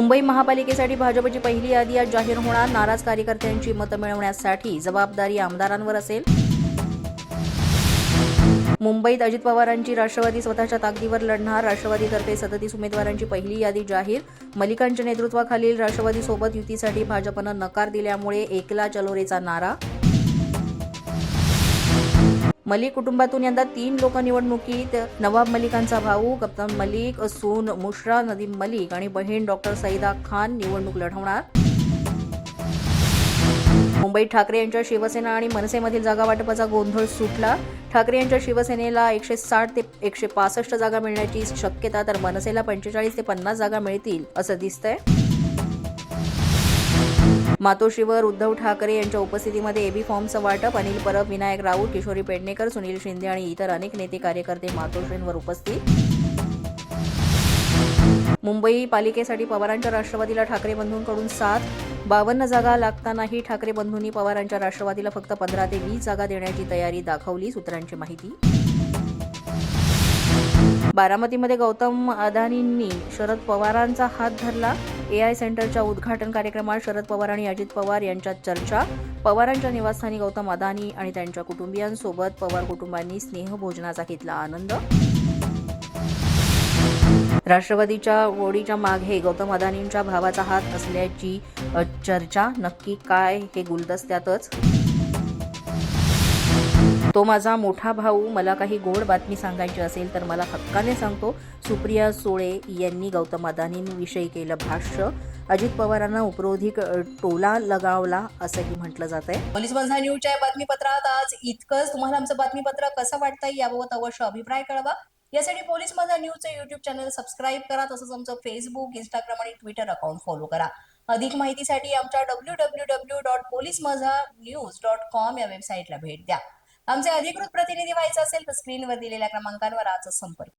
मुंबई महापालिकेसाठी भाजपची पहिली यादी आज जाहीर होणार. नाराज कार्यकर्त्यांची मतं मिळवण्यासाठी जबाबदारी आमदारांवर असेल. मुंबईत अजित पवारांची राष्ट्रवादी स्वतःच्या ताकदीवर लढणार. राष्ट्रवादीतर्फे 37 उमेदवारांची पहिली यादी जाहीर. मलिकांच्या नेतृत्वाखालील राष्ट्रवादीसोबत युतीसाठी भाजपनं नकार दिल्यामुळे एकला चलोरेचा नारा. मलिक कुटुंबातून यंदा 3 लोक निवडणुकीत. नवाब मलिकांचा भाऊ कप्तान मलिक, सून मुश्रा नदीम मलिक आणि बहीण डॉक्टर सईदा खान निवडणूक लढवणार. मुंबईत ठाकरे यांच्या शिवसेना आणि मनसेमधील जागा वाटपाचा गोंधळ सुटला. ठाकरे यांच्या शिवसेनेला 160 ते 165 जागा मिळण्याची शक्यता, तर मनसेला 45 ते 50 जागा मिळतील असं दिसतंय. मातोश्रीवर उद्धव ठाकरे यांच्या उपस्थितीमध्ये एबी फॉर्मचं वाटप. अनिल परब, विनायक राऊत, किशोरी पेडणेकर, सुनील शिंदे आणि इतर अनेक नेते कार्यकर्ते मातोश्रीवर उपस्थित. मुंबई पालिकेसाठी पवारांच्या राष्ट्रवादीला ठाकरे बंधूंकडून साथ. 52 जागा लागतानाही ठाकरे बंधूंनी पवारांच्या राष्ट्रवादीला फक्त 15 ते 20 जागा देण्याची तयारी दाखवली, सूत्रांची माहिती. बारामतीमध्ये गौतम अदानींनी शरद पवारांचा हात धरला. एआय सेंटरच्या उद्घाटन कार्यक्रमात शरद पवार आणि अजित पवार यांच्यात चर्चा. पवारांच्या निवासस्थानी गौतम अदानी आणि त्यांच्या कुटुंबियांसोबत पवार कुटुंबांनी स्नेहभोजनाचा घेतला आनंद. राष्ट्रवादीच्या वोडीच्या मागे गौतम अदानींच्या भावाचा हात असल्याची चर्चा. नक्की काय हे गुलदस्त्यातच. तो माझा मोठा भाऊ. मला काही गोड बातमी सांगायची असेल तर मला हक्काने सांगतो. सुप्रिया सुळे यांनी गौतम अदानींविषयी केलं भाष्य. अजित पवारांना उपरोधी टोला लगावला असंही म्हटलं जात आहे. पोलीस माझा न्यूजच्या बातमीपत्रात आज इतकंच. तुम्हाला आमचं बातमीपत्र कसं वाटतंय याबाबत अवश्य अभिप्राय कळवा. यासाठी पोलीस माझा न्यूजचं युट्यूब चॅनल सबस्क्राईब करा. तसंच आमचं फेसबुक, इंस्टाग्राम आणि ट्विटर अकाउंट फॉलो करा. अधिक माहितीसाठी आमच्या www.policemazhanews.com या वेबसाईटला भेट द्या. आमचे अधिकृत प्रतिनिधी व्हायचे असेल तर स्क्रीनवर दिलेल्या क्रमांकांवर आजच संपर्क